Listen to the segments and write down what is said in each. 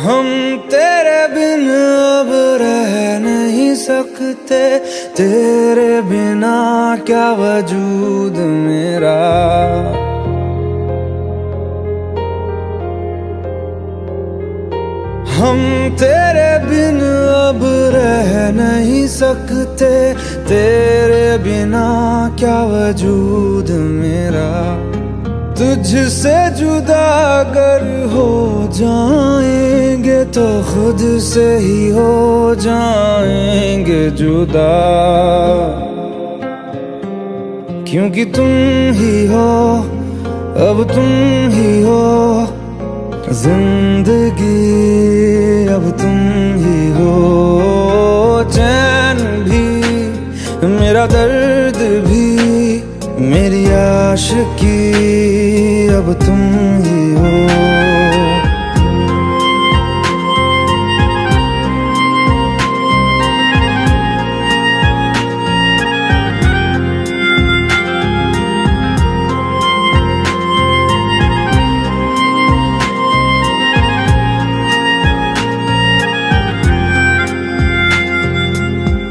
हम तेरे बिन अब रह नहीं सकते, तेरे बिना क्या वजूद मेरा। हम तेरे बिन अब रह नहीं सकते, तेरे बिना क्या वजूद मेरा। तुझसे जुदा अगर हो जाएंगे तो खुद से ही हो जाएंगे जुदा, क्योंकि तुम ही हो, अब तुम ही हो जिंदगी, अब तुम ही हो। चैन भी, मेरा दर्द भी, मेरी आशिकी, अब तुम ही हो।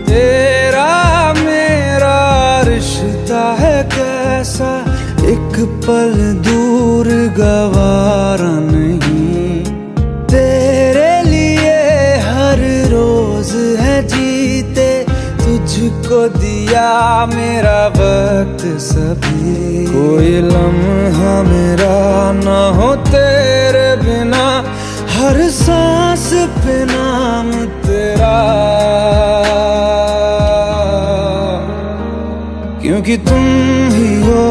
तेरा मेरा रिश्ता है कैसा, एक पल दूर गवारा नहीं। तेरे लिए हर रोज है जीते, तुझको दिया मेरा वक्त सभी। कोई लम्हा मेरा ना हो तेरे बिना, हर सांस पे नाम तेरा, क्योंकि तुम ही हो,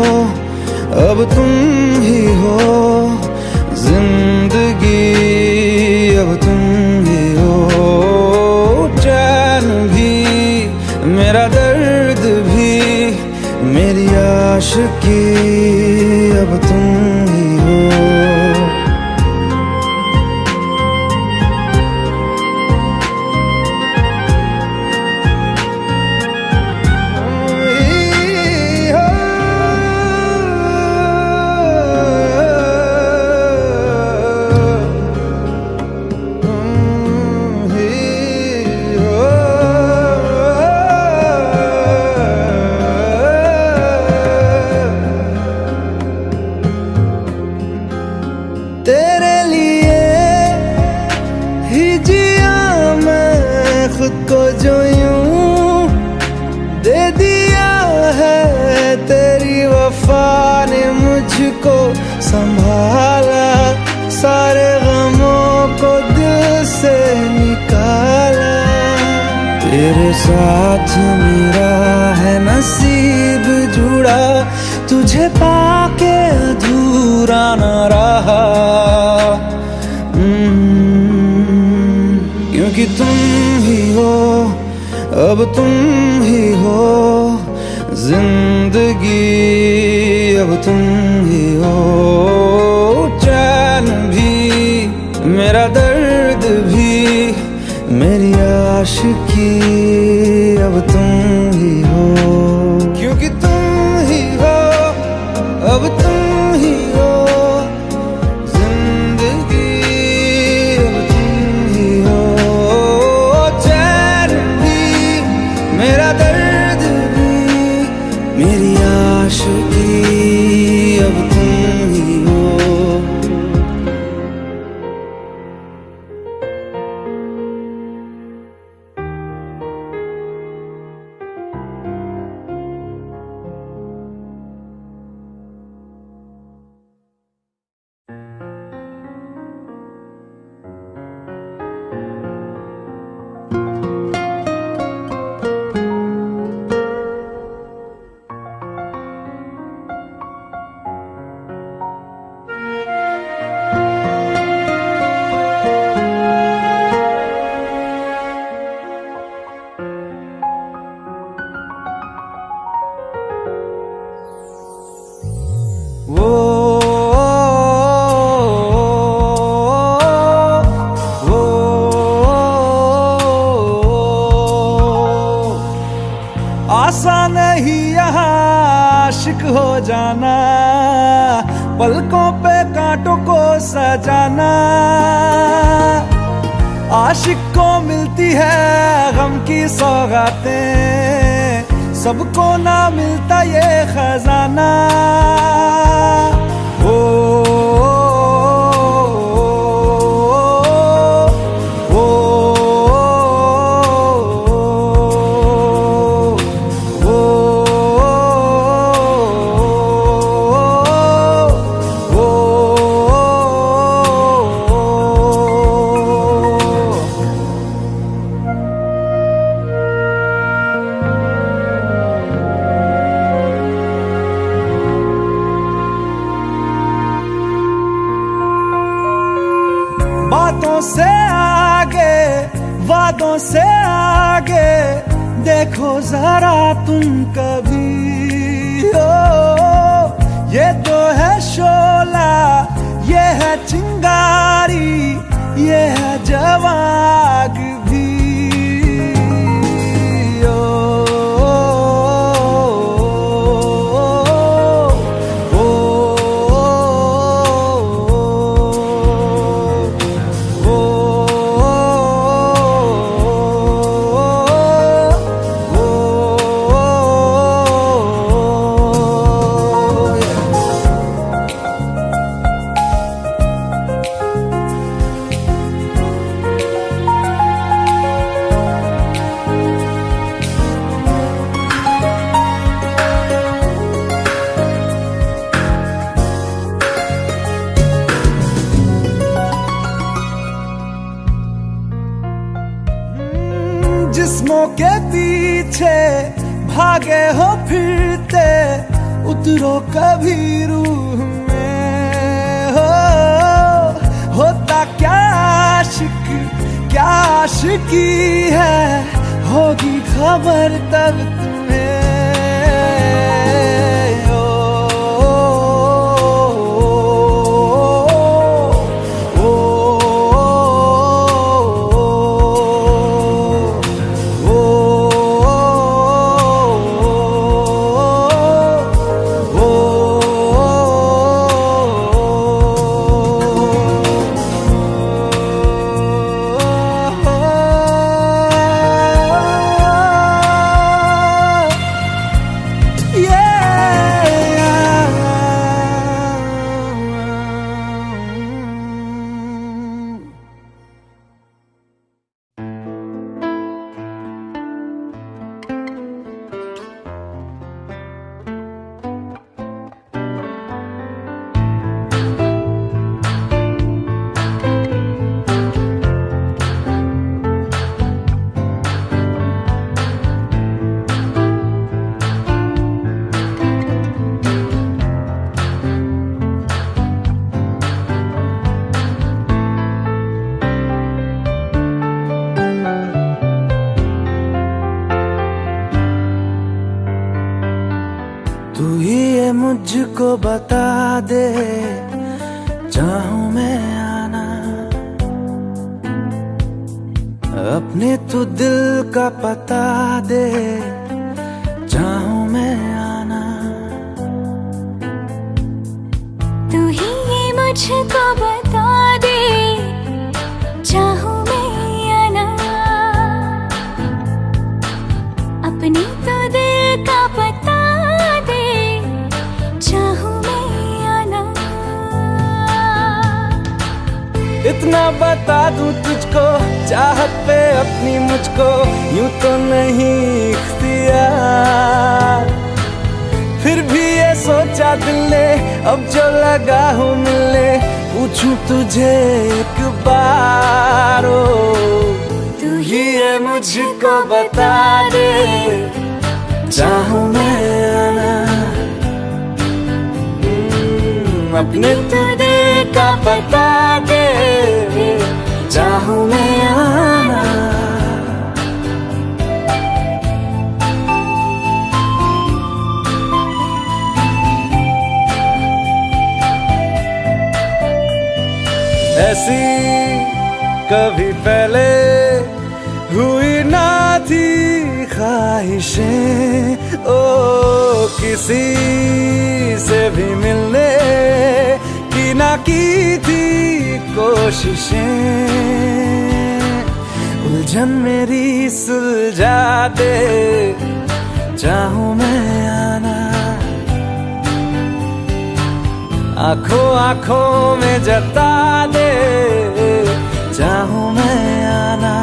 अब तुम ही हो जिंदगी, अब तुम ही हो। चैन भी, मेरा दर्द भी, मेरी आशिकी, अब तुम ही हो। तेरे लिए ही जिया मैं खुद को, जो यूं दे दिया है तेरी वफा ने मुझको संभाला। सारे गमों को दिल से निकाला, तेरे साथ मेरा है नसीब जुड़ा, तुझे पाके अधूरा न रहा। क्योंकि तुम ही हो, अब तुम ही हो जिंदगी, अब तुम ही हो। चैन भी, मेरा दर्द भी, मेरी आशिकी, अब तुम ही हो। क्योंकि तुम ही हो, अब तुम ही हो जिंदगी, अब तुम ही हो। चैन भी, मेरा दर्द भी, मेरी आशिकी, अब तुम ही हो। आसान नहीं यहाँ आशिक हो जाना, पलकों पे कांटों को सजाना। आशिक को मिलती है गम की सौगातें, सबको ना मिलता ये खजाना। ओ बातों से आगे, वादों से आगे, देखो जरा तुम कभी। ओ ये तो है शोला, ये है चिंगारी, ये है जवाग भी। जिस्मों के पीछे भागे हो फिरते, उतरो कभी रूह में। होता क्या आशिक, क्या आशिकी है, होगी खबर तब तुम्हें। तू ही ये मुझको बता दे, चाहूं मैं आना, अपने तू दिल का पता दे, चाहूं मैं आना। तू ही ये मुझको बता दे, चाहूं मैं आना, अपने तो दिल का पता दे, चाहूं मैं आना। इतना बता दूं तुझको, चाहत पे अपनी मुझको यूं तो नहीं इख्तियार, फिर भी ये सोचा दिल ने अब जो लगा हूँ मिलने, पूछूं तुझे एक बार। ओ तू ही ये मुझको बता दे, चाहूं मैं आना, अपने तो दिल का पता दे, चाहूं मैं आना। ऐसी कभी पहले हुई ना थी ख्वाहिशें, ओ किसी से भी मिलने की ना की थी कोशिशें। उलझन मेरी सुलझा दे, चाहूं मैं आना आंखों आंखों में जता दे, चाहूं मैं आना।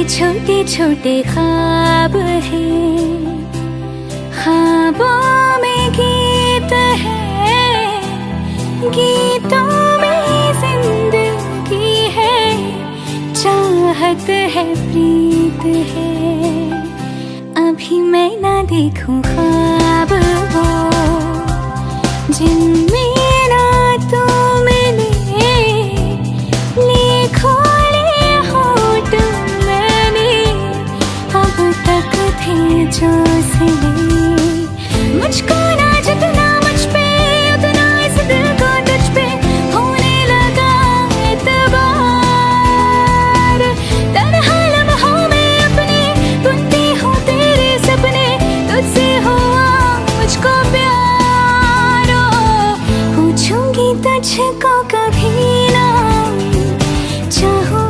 छोटे छोटे ख्वाब हैं, ख्वाबों में गीत है, गीतों में जिंदगी है, चाहत है, प्रीत है। अभी मैं ना देखूं ख्वाब वो जिनमें ना तू मिले, लिखो जो सिले मुझको ना जितना मुझ पे उतना इस दिल को तुझ पे होने लगा एतबार। तन्हा लम्हों में अपने बुनती हूँ तेरे सपने, तुझसे हुआ मुझको प्यार। पूछूंगी तुझको कभी ना, चाहूं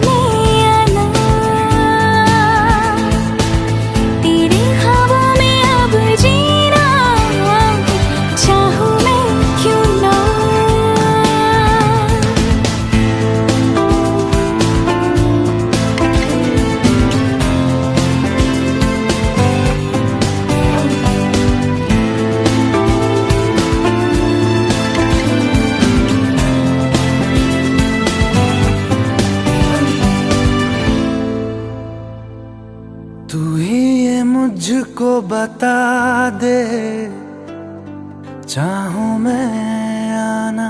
तू ही ये मुझको बता दे, चाहूं मैं आना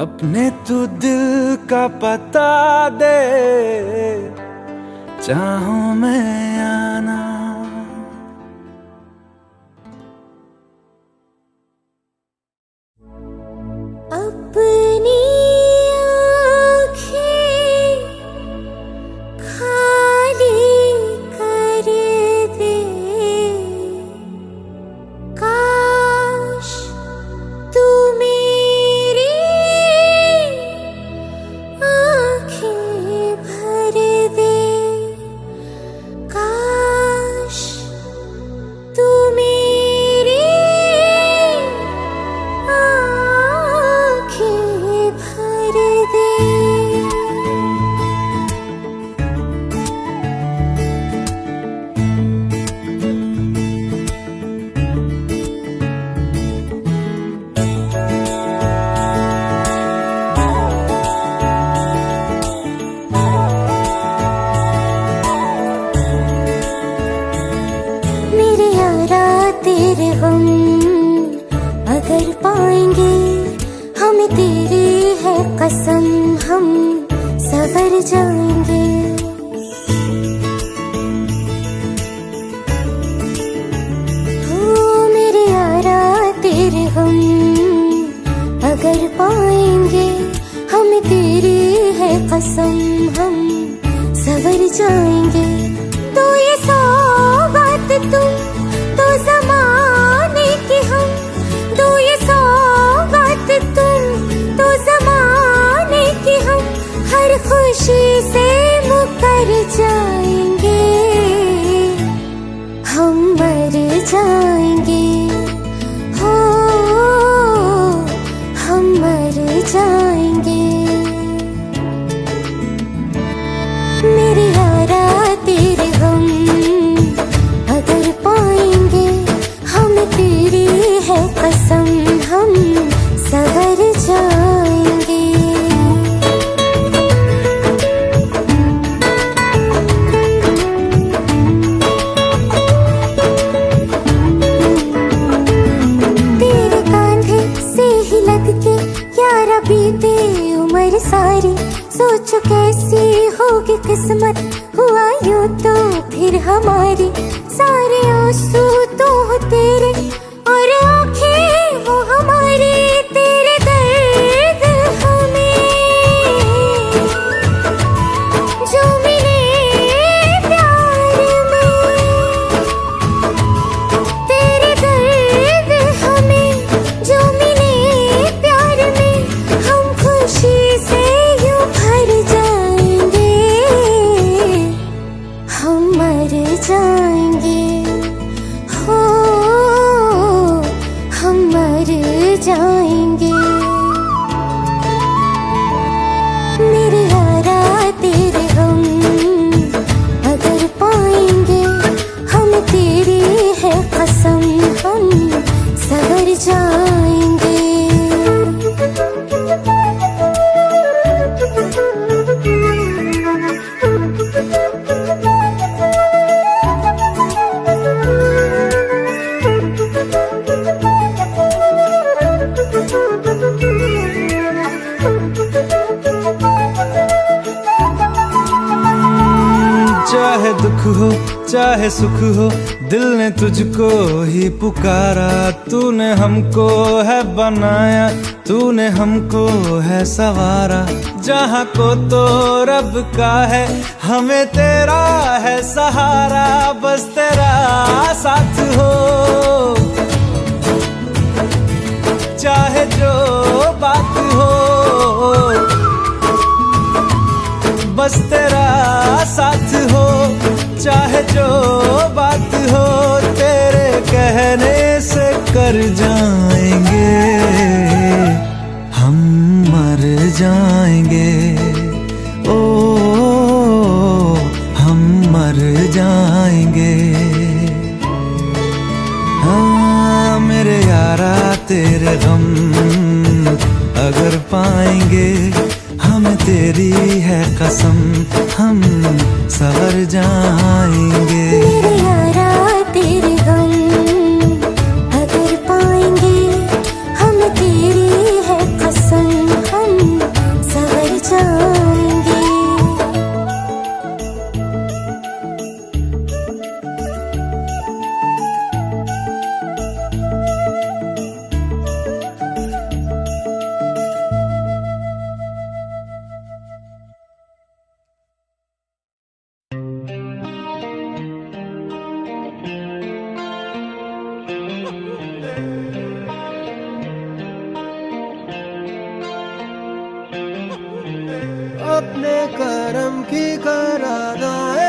अपने तू दिल का पता दे, चाहूं मैं आना। अपनी तेरे गम अगर पाएंगे, हमें तेरी है कसम, हम सवर जाएंगे। हो मेरे यारा तेरे गम अगर पाएंगे, हमें तेरी है कसम, हम सवर जाएंगे। तो ये सौगात तुम तो ज़माने की, हम दो ये सौगात तुम तो ज़माने की, हम हर खुशी से मुकर जाएंगे, हम मर जाएंगे, हो हम मर जाएंगे। मेरे यारा तेरे गम अगर पाएंगे, हम तेरी है कसम, हम सवर जाएंगे। जाएंगे। मेरे यारा तेरे हम अगर पाएंगे, हम तेरी है कसम हम सवर जाएंगे। चाहे दुख हो चाहे सुख हो, दिल ने तुझको ही पुकारा। तूने हमको है बनाया, तूने हमको है सवारा। जहाँ को तो रब का है, हमें तेरा है सहारा। बस तेरा साथ हो, चाहे जो बात हो। बस तेरा साथ हो, चाहे जो बात हो। तेरे कहने से कर जाएंगे, हम मर जाएंगे। ओ हम मर जाएंगे। हाँ मेरे यारा तेरे गम अगर पाएंगे, हमें तेरी है कसम हम सवर जाएंगे। मेरे यारा तेरे हम अगर पाएंगे, हम तेरी है कसम हम सवर जाएंगे। अपने करम की करादाए,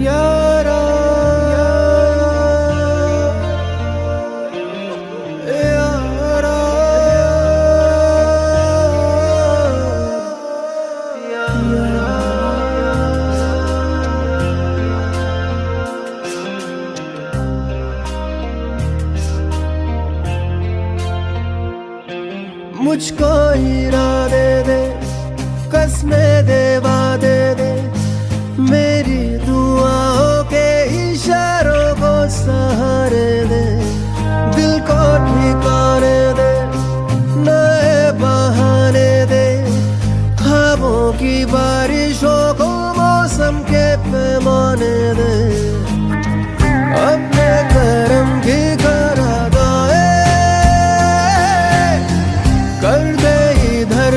यारा मुझको इरादे दे, कसमें दे, वादे दे। मेरी दुआओं के इशारों को सहारे दे। दिल को ठिकाने दे, नए बहाने दे। ख्वाबों की बारिशों को मौसम के पैमाने दे। अपने करम की करादाए कर दे इधर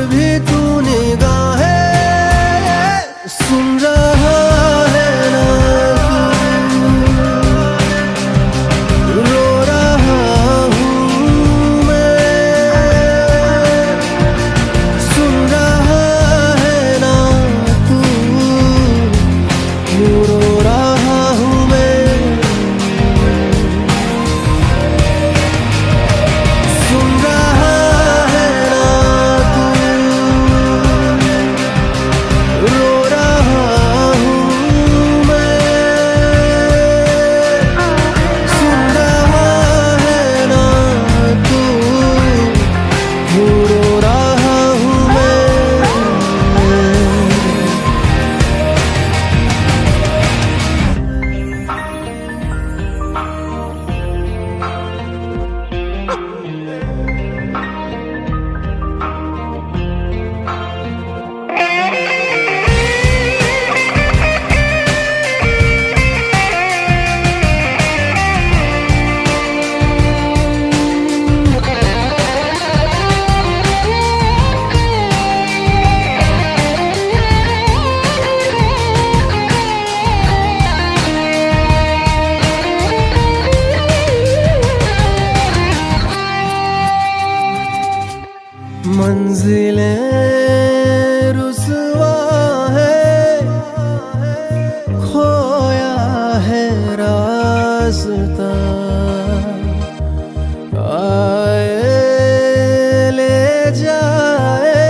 मंजिलें रुसवा है, खोया है रास्ता, आए ले जाए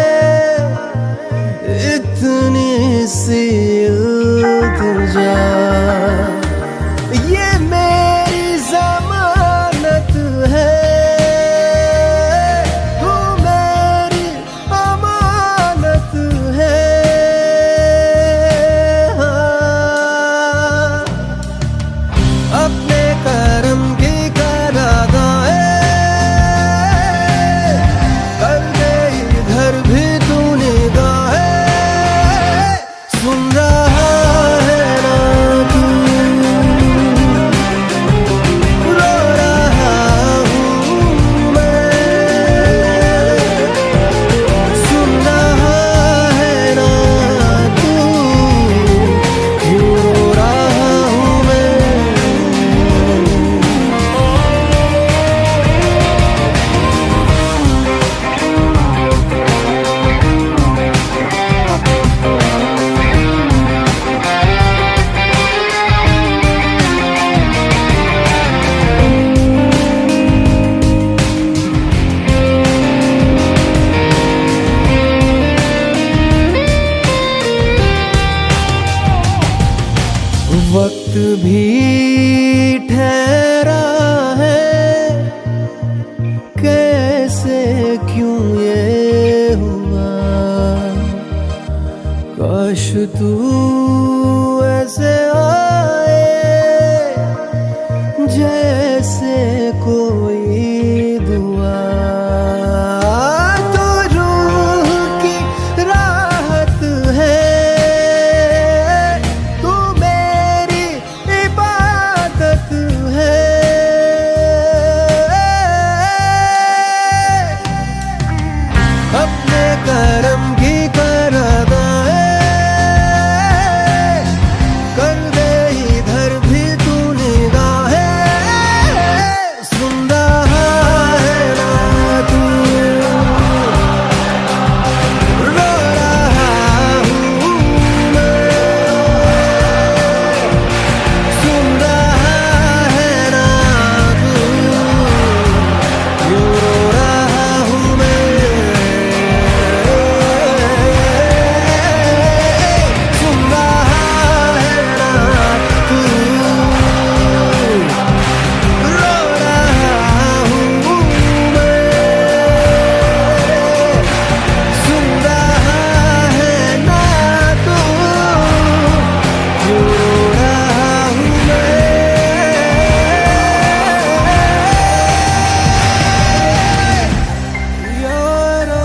इतनी सी इल्तिजा। ये मेरी जमानत है, तू मेरी अमानत है। अपने करम की करादाए कर दे इधर भी तू निगाहे। सुन रहा है ना तू, रो रहा हूँ मैं। सुन रहा है ना तू, क्यों रो रहा हूँ मैं। वक्त भी ठहरा है, कैसे क्यों ये हुआ। काश तू ऐसे आए जैसे कोई दुआ। तो रूह की राहत है, तू मेरी इबादत है। अपने करम की करादाए कर दे इधर भी तू निगाहे। सुन रहा है ना तू, रो रहा हूँ मैं। सुन रहा है ना तू, क्यों रो रहा हूँ मैं। सुन रहा है ना तू, रो रहा हूँ मैं। सुन रहा है ना तू, क्यों रो रहा हूँ मैं। यारा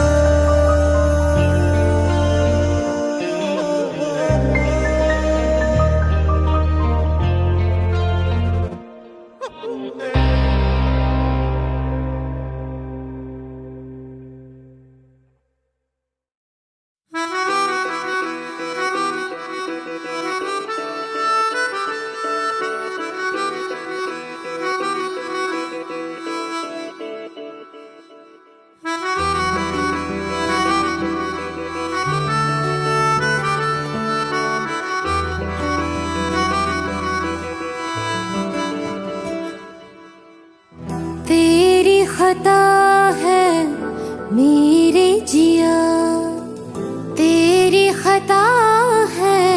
तेरी खता है मेरे जिया, तेरी खता है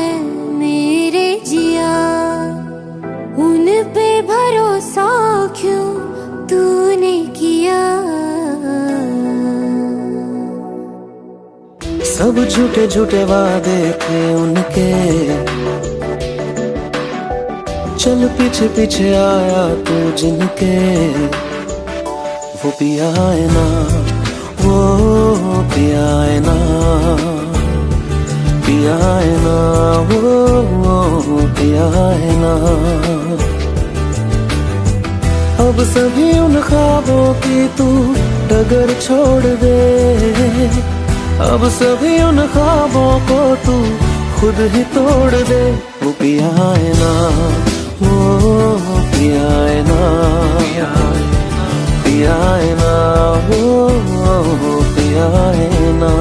मेरे जिया। उन पे भरोसा क्यों तूने किया। सब झूठे झूठे वादे थे उनके, चल पीछे पीछे आया तू जिनके। वो पिया है ना, वो पिया है ना, पिया है ना, वो पिया है ना। अब सभी उन ख्वाबों की तू डगर छोड़ दे। अब सभी उन ख्वाबों को तू खुद ही तोड़ दे। वो पिया है ना, वो पिया है ना, पिया है ना, वो पिया है ना।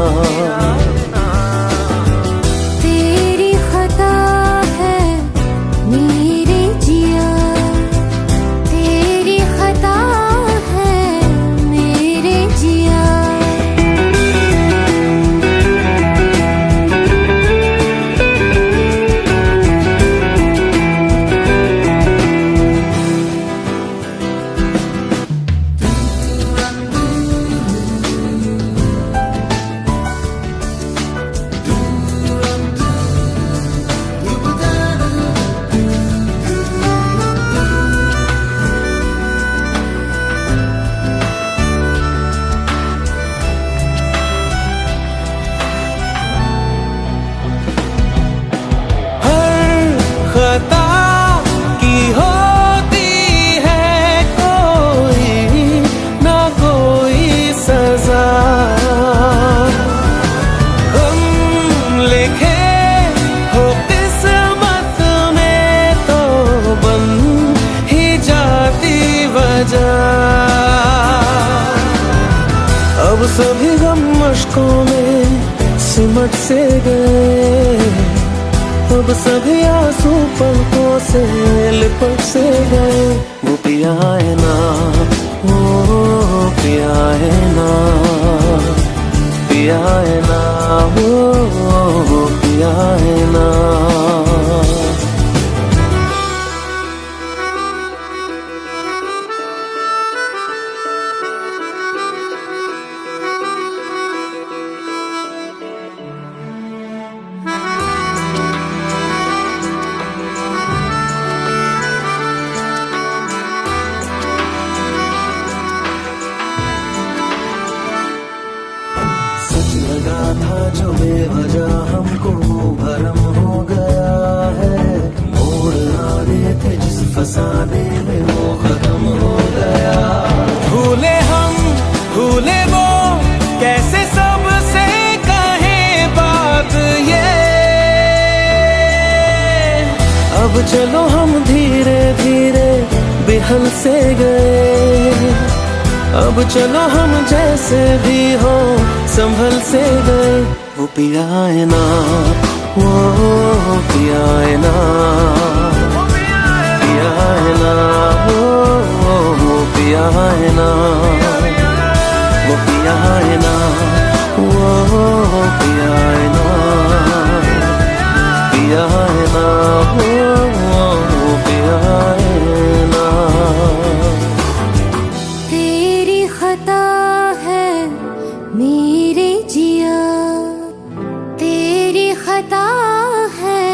तेरी खता है मेरे जिया, तेरी खता है मेरे जिया। खता की होती है कोई ना कोई सजा, हम लिखे हो किस्मत में तो बन ही जाती वजह। अब सभी गम मुश्कों में सिमट से गए, अब सभी आंसू पलकों से लिपट से गए। वो पिया है ना, वो पिया है ना, पिया है ना, वो पिया है ना। सच लगा था जो बेवजह हमको भरम हो गया है, मोड़ आने थे जिस फसाने में वो खत्म हो गया। भूले हम भूले वो कैसे सबसे कहे बात ये, अब चलो हम धीरे धीरे बिहल से गए, अब चलो हम जैसे भी हो संभल से गए। वो पिया है ना, वो पिया है ना, पिया है ना, वो पिया है ना, वो पिया है ना, वो पिया है ना, पिया है ना, वो पिया है ना। तेरी खता है मेरे जिया, तेरी खता है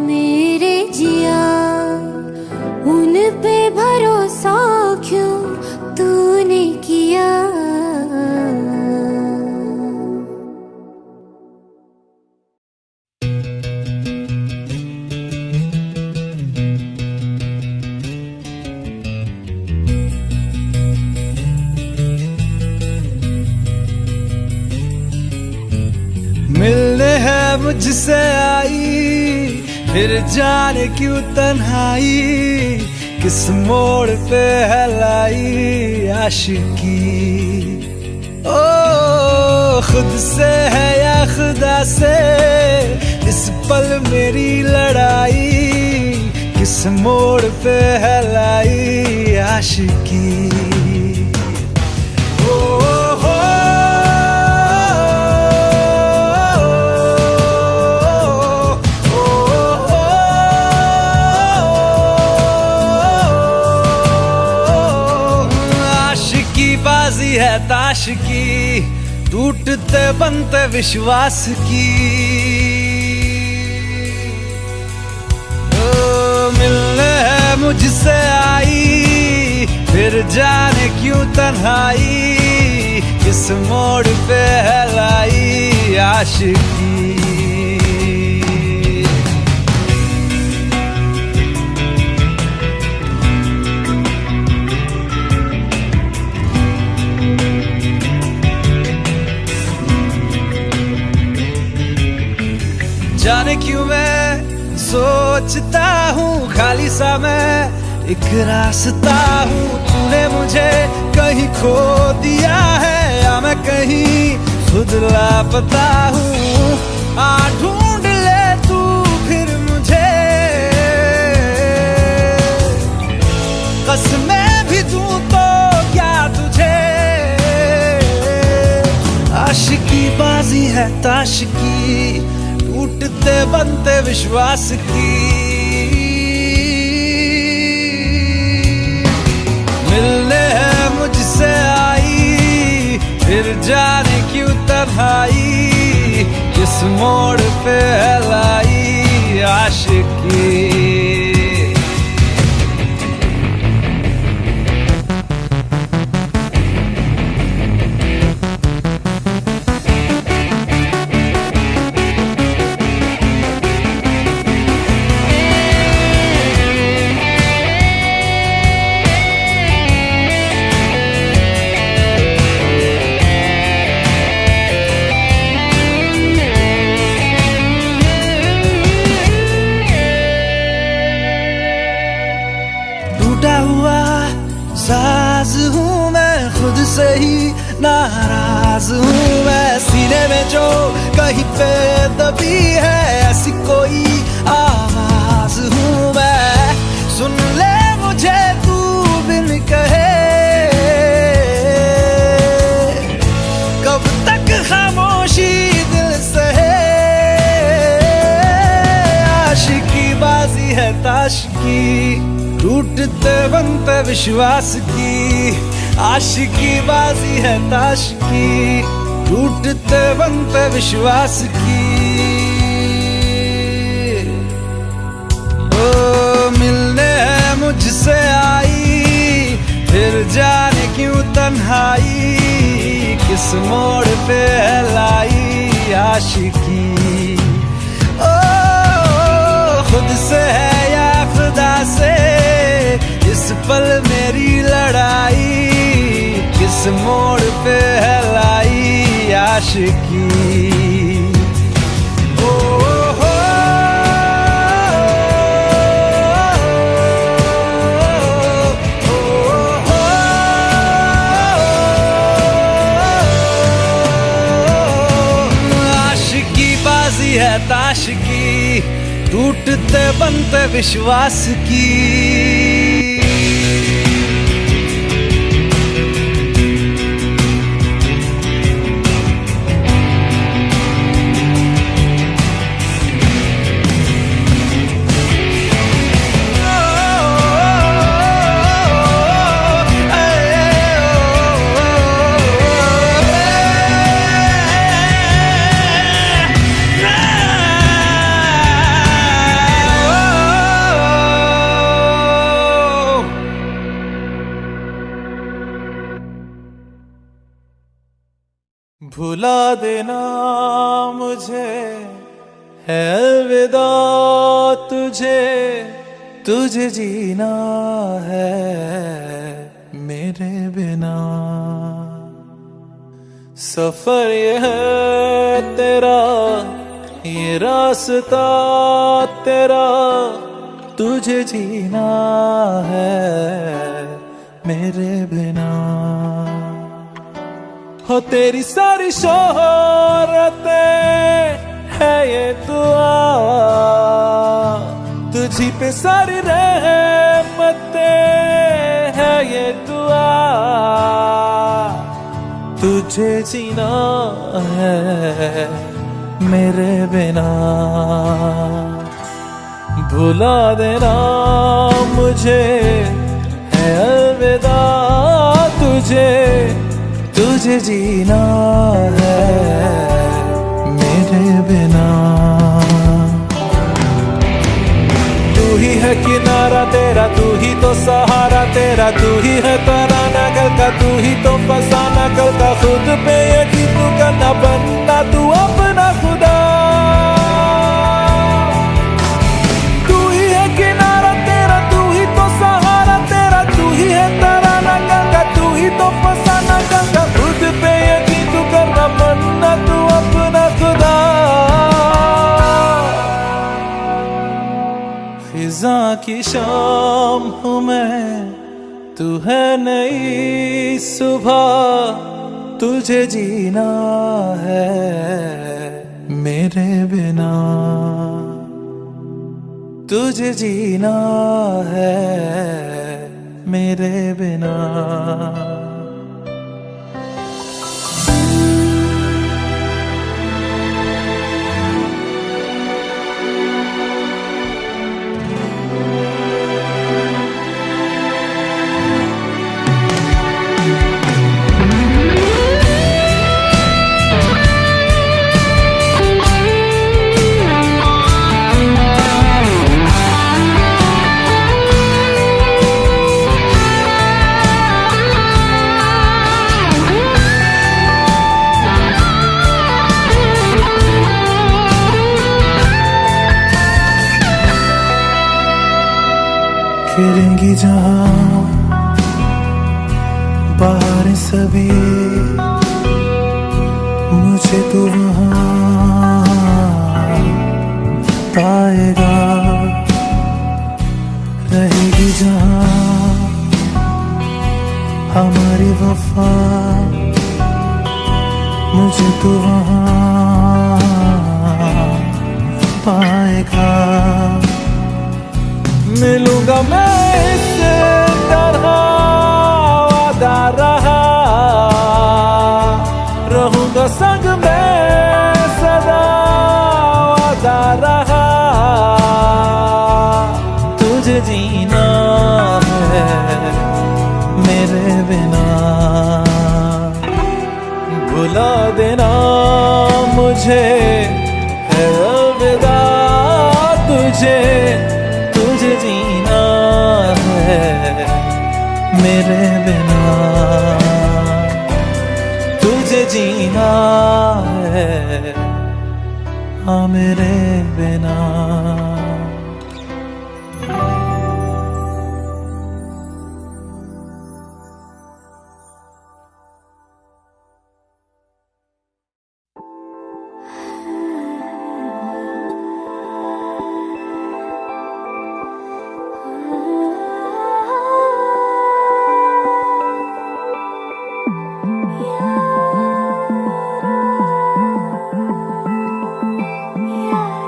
मेरे जिया। उन पे भरोसा क्यों तूने किया। मिलने है मुझसे आई, फिर जाने क्यों तन्हाई, किस मोड़ पे है लाई आशिकी। ओ खुद से है या खुदा से इस पल मेरी लड़ाई, किस मोड़ पे है लाई आशिकी। बाजी है ताश की, टूटते बनते विश्वास की। मिलने है मुझसे आई, फिर जाने क्यों तन्हाई, किस मोड़ पे है लाई आशिकी। जाने क्यों मैं सोचता हूँ खाली सा मैं एक रास्ता हूँ, तूने मुझे कहीं खो दिया है या मैं कहीं खुद लापता हूँ, आ ढूंढ ले तू फिर मुझे। कसमें भी दूं तो क्या तुझे, आशिकी बाजी है ताश की, टूटते बनते विश्वास की। मिलने है मुझसे आई, फिर जाने क्यों तन्हाई, किस मोड़ पे है लाई आशिकी। टूटा हुआ साज हूँ मैं, खुद से ही नाराज हूँ मैं। सीने में जो कहीं पे दबी है ऐसी कोई आवाज हूँ मैं। सुन ले मुझे तू बिन कहे, कब तक खामोशी दिल सहे। आशिकी बाजी है ताश की, टूटते बनते विश्वास की। आशिकी बाजी है ताश की, टूटते बनते विश्वास की। ओ मिलने है मुझसे आई, फिर जाने क्यों तन्हाई, किस मोड़ पे है लाई आशिकी। ओ खुद से है या खुदा से, इस पल मेरी लड़ाई, किस मोड़ पे है लाई आशिकी। ओ हो आशिकी बाजी है ताश की, टूटते बनते विश्वास की। भुला देना मुझे है अलविदा तुझे, तुझे जीना है मेरे बिना। सफर ये है तेरा, ये रास्ता तेरा, तुझे जीना है मेरे बिना। हो तेरी सारी शोहरतें है ये दुआ, तुझी पे सारी रहमतें है ये दुआ। तुझे जीना है मेरे बिना। भुला देना मुझे है अलविदा तुझे, तुझे जीना है मेरे बिना। तू ही है किनारा तेरा, तू ही तो सहारा तेरा, तू ही है तराना कल का, तू ही तो फसाना कल का। खुद पे यकीन तू करना, बनना तू अपना खुदा। तू ही है किनारा तेरा, तू ही तो सहारा तेरा, तू ही है तराना कल का, तू ही तो फसाना कल का। खुद पे यकीन तू करना, बनना तू अपना खुदा। फिजा की शाम हूँ मैं, तू है नई सुबह, तुझे जीना है मेरे बिना, तुझे जीना है मेरे बिना। खेलेंगी जहां बाहर सभी, मुझे तो वहां पाएगा। रहेगी जहां हमारी वफा, मुझे तो वहां पाएगा। मिलूंगा मैं इससे तरह वादा रहा, रहूंगा संग में सदा वादा रहा। तुझे जीना है मेरे बिना, भुला देना मुझे है अलविदा। तुझे जीना है मेरे बिना, तुझे जीना है हाँ मेरे बिना। Yeah.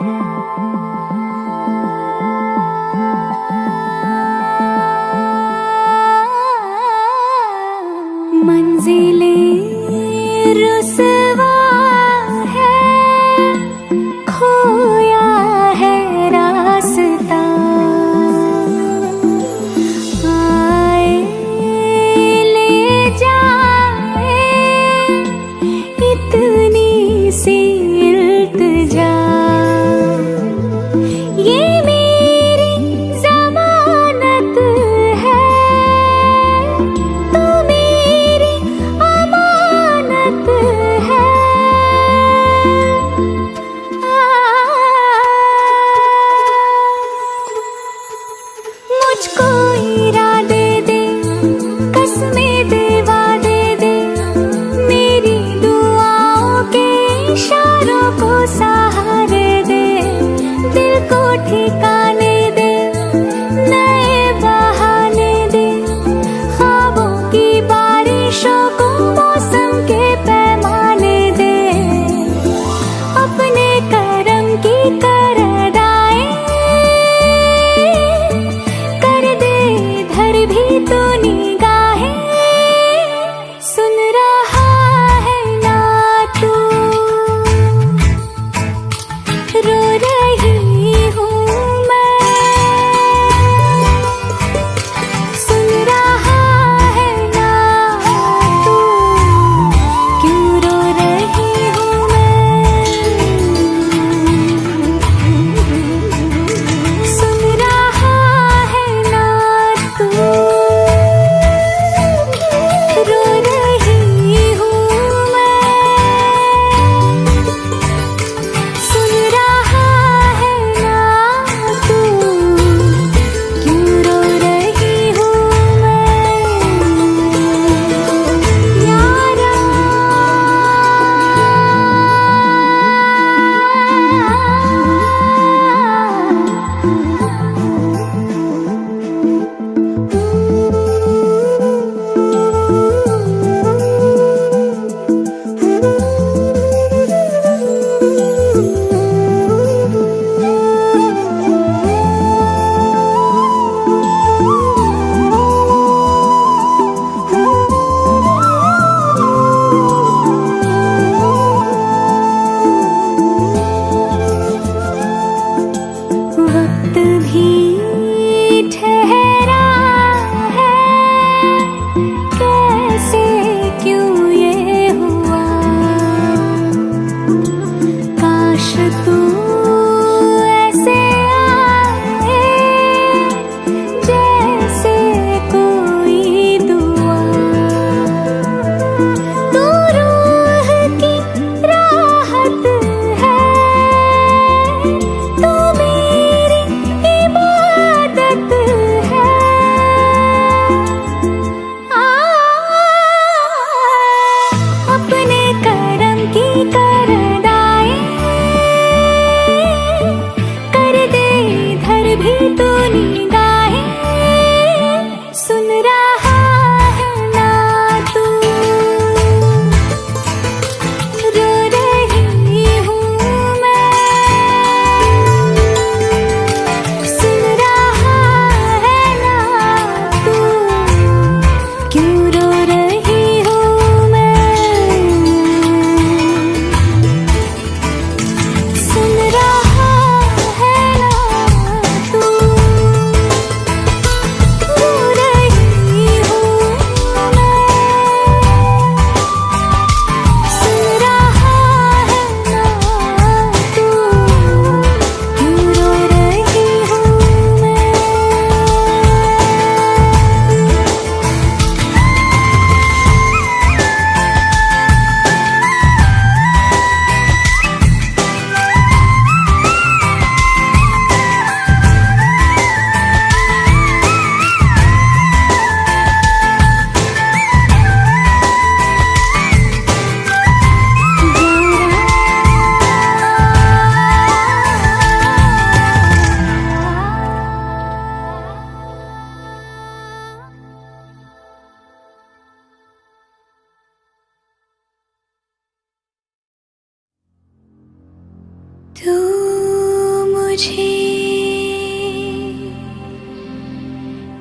मुझे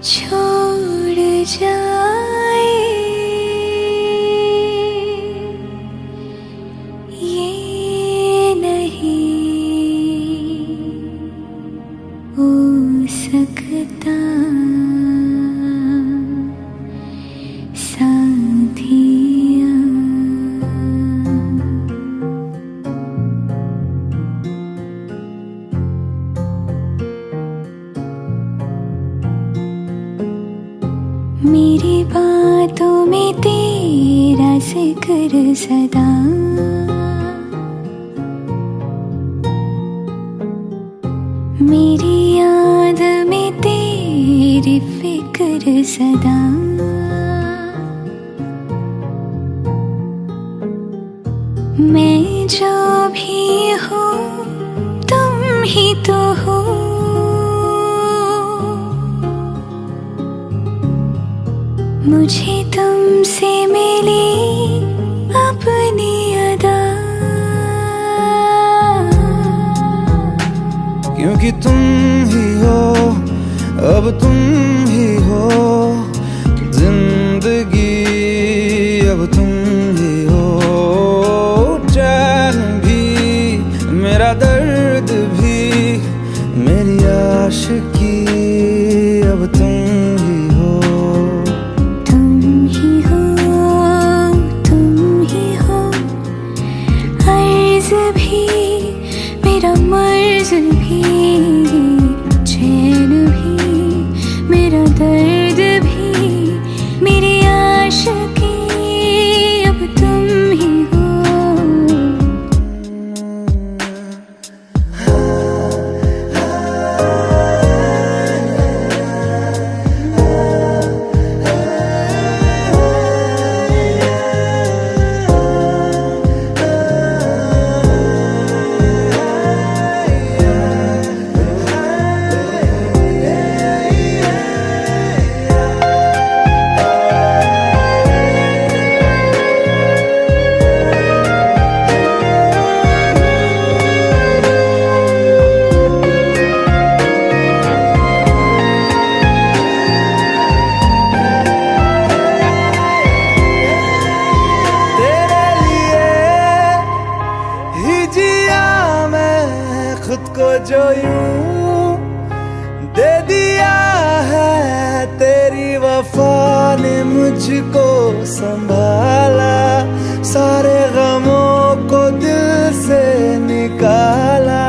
छोड़ जाए, ये नहीं हो सकता साथिया। मेरी बातों में तेरा जिक्र सदा, मेरी याद में तेरी फिक्र सदा। मैं जो भी हूँ तुम ही तो हो, मुझे तुमसे मिली अपनी अदा। क्योंकि तुम ही हो, अब तुम ही हो जिंदगी, अब तुम ही हो चैन भी, मेरा दर्द भी, मेरी आशिकी, अब तुम ही हो। तुम ही हो, तुम ही हो, अर्ज़ भी मेरा मर्ज़ भी, चैन भी मेरा दर्द भी, मेरी आशिकी, अब तुम ही हो। खुद को जो यूं दे दिया है, तेरी वफा ने मुझको संभाला, सारे गमों को दिल से निकाला।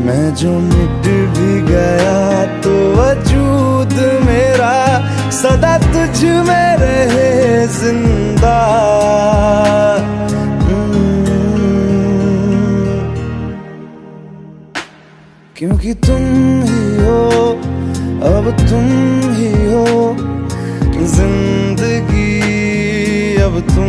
मैं जो मिट भी गया तो वजूद मेरा सदा तुझ में रहे जिंदा। क्योंकि तुम ही हो, अब तुम ही हो जिंदगी, अब तुम